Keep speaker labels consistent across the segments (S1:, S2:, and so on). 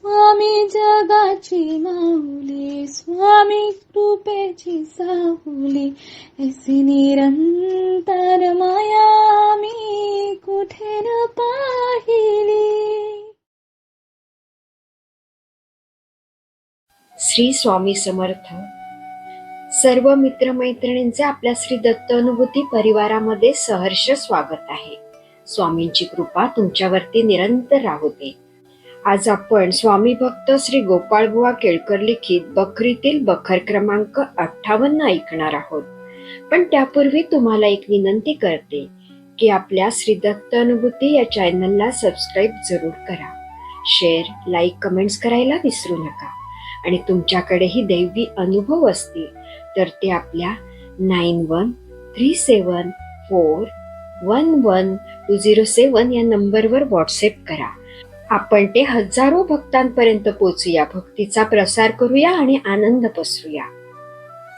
S1: स्वामी जगाची माऊली, स्वामी कृपेची साहुली, ऐसी निरंतर माया मी कुठे न पाहिली.
S2: श्री स्वामी समर्थ. सर्व मित्रमैत्रिणींचे आपल्या श्री दत्त अनुभूती परिवारामध्ये सहर्ष स्वागत आहे. स्वामींची कृपा तुमच्यावरती निरंतर राहू दे. आज आपण स्वामी भक्त श्री गोपाळबुवा केळकर लिखित बखरीतील बखर क्रमांक 58 ऐकणार आहोत. पण त्यापूर्वी तुम्हाला एक विनंती करते की आपल्या श्री दत्त अनुभूती या चॅनलला सबस्क्राईब जरूर करा. शेअर, लाईक, कमेंट्स करायला विसरू नका. आणि तुमच्याकडेही दैवी अनुभव असतील तर ते आपल्या 9137411207 या नंबरवर व्हॉट्सअप करा. आपण ते हजारो भक्तांपर्यंत पोहोचूया, भक्तीचा प्रसार करूया आणि आनंद पसरूया.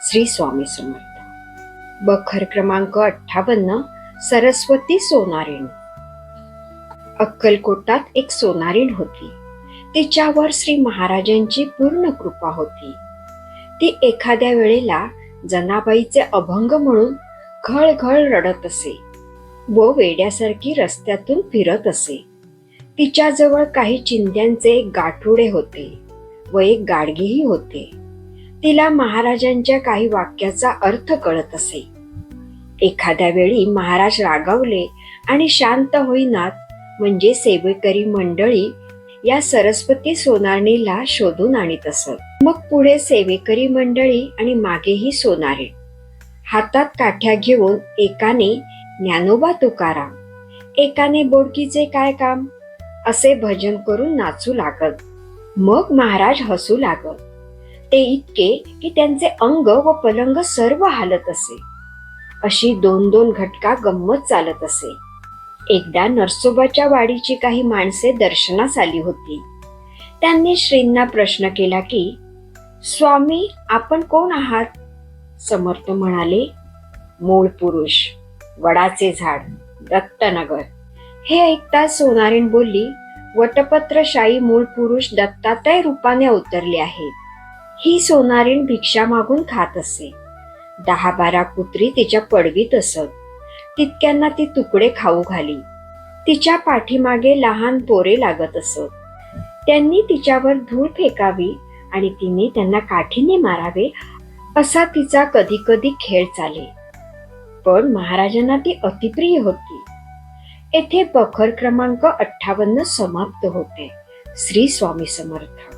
S2: श्री स्वामी समर्थ. बखर क्रमांक 58. सरस्वती सोनारीण. अक्कलकोटात एक सोनारीण होती. तिच्यावर श्री महाराजांची पूर्ण कृपा होती. ती एखाद्या वेळेला जनाबाईचे अभंग म्हणून घळघळ रडत असे व वेड्यासारखी रस्त्यातून फिरत असे. तिच्याजवळ काही चिंध्यांचे गाठोडे होते व एक गाडगेही होते. तिला महाराजांच्या काही वाक्याचा अर्थ कळत असे. एखाद्या वेळी महाराज रागावले आणि शांत होईनात म्हणजे सेवेकरी मंडळी या सरस्वती सोनारणीला शोधून आणीत असत. मग पुढे सेवेकरी मंडळी आणि मागेही सोनारीण. हातात काठ्या घेऊन एकाने ज्ञानोबा तुकाराम, एकाने बोडकीचे काय काम असे भजन करून नाचू लागत. मग महाराज हसू लागत. ते इतके की त्यांचे अंग व पलंग सर्व हालत असे. अशी 2-2 घटका गंमत चालत असे. एकदा नरसोबाच्या वाडीची काही माणसे दर्शनास आली होती. त्यांनी श्रींना प्रश्न केला की, स्वामी आपण कोण आहात? समर्थ म्हणाले, मूळ पुरुष, वडाचे झाड, दत्तनगर. हे ऐकताच सोनारीण बोलली, वटपत्रशाही मूळ पुरुष दत्तात्रय रूपाने अवतरले आहेत. ही सोनारीण भिक्षा मागून खात असे. 10-12 कुत्री तिच्या पडवीत असत. तितक्यांना ती तुकडे खाऊ घाली. तिच्या पाठीमागे लहान पोरे लागत असत. त्यांनी तिच्यावर धूळ फेकावी आणि तिने त्यांना काठीने मारावे असा तिचा कधी कधी खेळ चाले. पण महाराजांना ती अतिप्रिय होती. येथे बखर क्रमांक 58 समाप्त होते. श्री स्वामी समर्थ.